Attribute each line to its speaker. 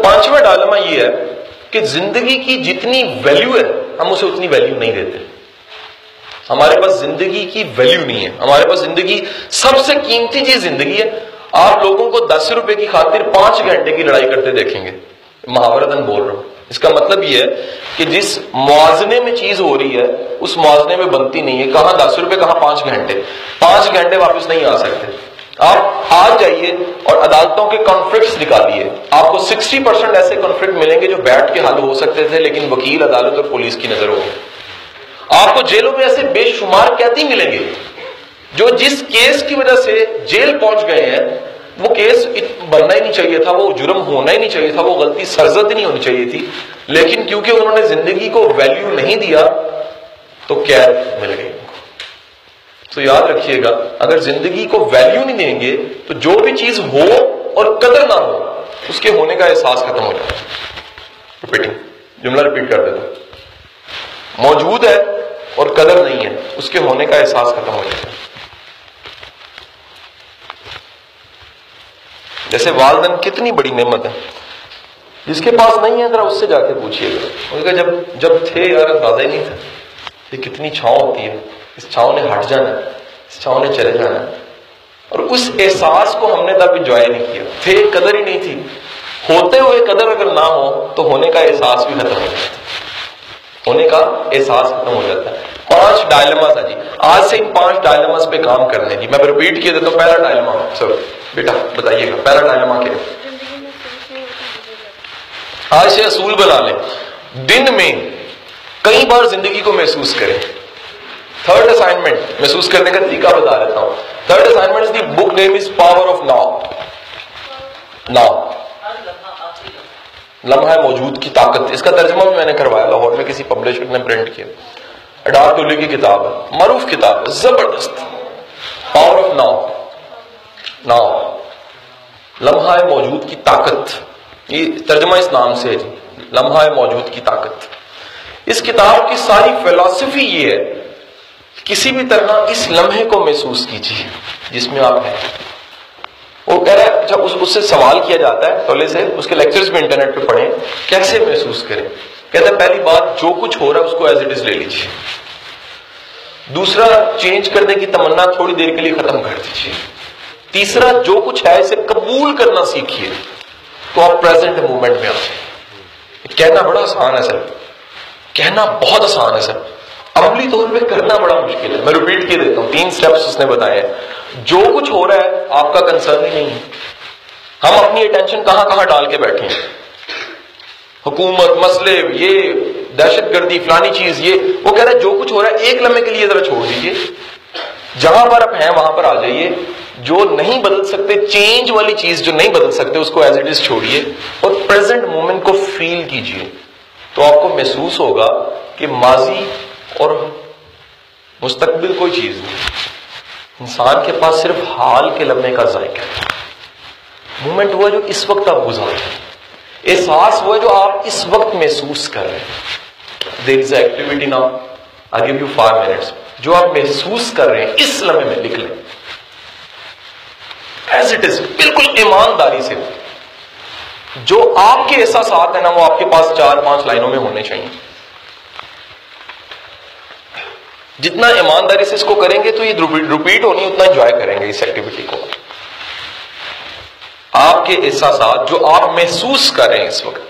Speaker 1: पांचवा डायलेमा ये है कि जिंदगी की जितनी वैल्यू है हम उसे उतनी वैल्यू नहीं देते। हमारे पास जिंदगी की वैल्यू नहीं है। हमारे पास जिंदगी, सबसे कीमती चीज जिंदगी है। आप लोगों को 10 रुपए की खातिर 5 घंटे की लड़ाई करते देखेंगे, महावरतन बोल रहा हूं। इसका मतलब ये है कि जिस मुआवजे में चीज हो रही है उस मुआवजे में बनती नहीं है। कहां 10 रुपए, कहां 5 घंटे। 5 घंटे वापस नहीं आ सकते। आप आज जाइए और अदालतों के कॉन्फ्लिक्ट्स निकालिए, आपको 60% ऐसे कॉन्फ्लिक्ट मिलेंगे जो बैठ के हल हो सकते थे, लेकिन वकील, अदालत और पुलिस की नजर होगी। आपको जेलों में ऐसे बेशुमार कैदी मिलेंगे जो जिस केस की वजह से जेल पहुंच गए हैं, वो केस बनना ही नहीं चाहिए था, वो जुर्म होना ही नहीं चाहिए था, वो गलती सरजद नहीं होनी चाहिए थी, लेकिन क्योंकि उन्होंने जिंदगी को वैल्यू नहीं दिया तो कैद मिल गई। तो याद रखिएगा, अगर जिंदगी को वैल्यू नहीं देंगे तो जो भी चीज हो और कदर ना हो उसके होने का एहसास खत्म हो जाता है। रिपीटिंग, जुमला रिपीट कर देता हूं। मौजूद है और कदर नहीं है, उसके होने का एहसास खत्म हो जाता है। जैसे वालिदैन कितनी बड़ी नेमत है, जिसके पास नहीं है जरा उससे जाके पूछिएगा। उनका जब थे यार अंदाजा ही नहीं था ये कितनी छांव होती है, इस छांव ने हट जाना है, इस छांव ने चले जाना है। और उस एहसास को हमने तब एंजॉय नहीं किया। थे, कदर ही नहीं थी। होते हुए कदर अगर ना हो तो होने का एहसास भी खत्म हो जाता है। होने का एहसास खत्म हो जाता है। 5 डायलेमास है जी। आज से इन 5 डायलेमास पे काम करने जी। मैं रिपीट किया देता हूं। पहला डायलेमा, सर बेटा बताइएगा, पहला डायलेमा क्या है? आज से असूल बना लें, दिन में कई बार जिंदगी को महसूस करें। थर्ड असाइनमेंट, महसूस करने का तरीका बता देता हूं। Third assignment is the book name is power of now. Now, लम्हा मौजूद की ताकत। इसका तर्जुमा भी मैंने करवाया, लाहौर में किसी पब्लिशर ने प्रिंट किया। अडार टोली की किताब है, मरूफ किताब है, जबरदस्त। Power of now. नाउ, लम्हा मौजूद की ताकत, ये तर्जुमा इस नाम से है जी, लम्हा मौजूद की ताकत। इस किताब की सारी फिलॉसफी ये है, किसी भी तरह इस लम्हे को महसूस कीजिए जिसमें आप हैं। वो कह रहा है, जब उससे सवाल किया जाता है टोले से, उसके लेक्चर्स भी इंटरनेट पे पढ़ें, कैसे महसूस करें। कहता है पहली बात, जो कुछ हो रहा है उसको एज इट इज ले लीजिए। दूसरा, चेंज करने की तमन्ना थोड़ी देर के लिए खत्म कर दीजिए। तीसरा, जो कुछ है इसे कबूल करना सीखिए, तो आप प्रेजेंट मोमेंट में आते। कहना बड़ा आसान है सर, कहना बहुत आसान है सर, अमली तौर पे करना बड़ा मुश्किल है। मैं रिपीट किए देता हूं, 3 स्टेप्स उसने बताए हैं। जो कुछ हो रहा है आपका कंसर्न ही नहीं है। हम अपनी अटेंशन कहां कहां डाल के बैठे हैं, हुकूमत, मसले, ये दहशतगर्दी, फलानी चीज, ये। वो कह रहा है जो कुछ हो रहा है एक लम्हे के लिए जरा छोड़ दीजिए, जहां पर आप हैं वहां पर आ जाइए। जो नहीं बदल सकते, चेंज वाली चीज जो नहीं बदल सकते, उसको एज इट इज छोड़िए और प्रेजेंट मोमेंट को फील कीजिए। तो आपको महसूस होगा कि माजी और मुस्तकबिल कोई चीज नहीं। इंसान के पास सिर्फ हाल के लम्हे का जायका है। मोमेंट हुआ जो इस वक्त आप गुजार रहे हैं, एहसास हुआ जो आप इस वक्त महसूस कर रहे हैं। There is activity now, I give you 5 minutes. जो आप महसूस कर रहे हैं इस लम्हे में लिख लें एज इट इज, बिल्कुल ईमानदारी से। जो आपके एहसासात है ना, वो आपके पास 4-5 लाइनों में होने चाहिए। जितना ईमानदारी से इसको करेंगे तो ये रिपीट होनी, उतना एंजॉय करेंगे इस एक्टिविटी को। आपके एहसासात जो आप महसूस कर रहे हैं इस वक्त,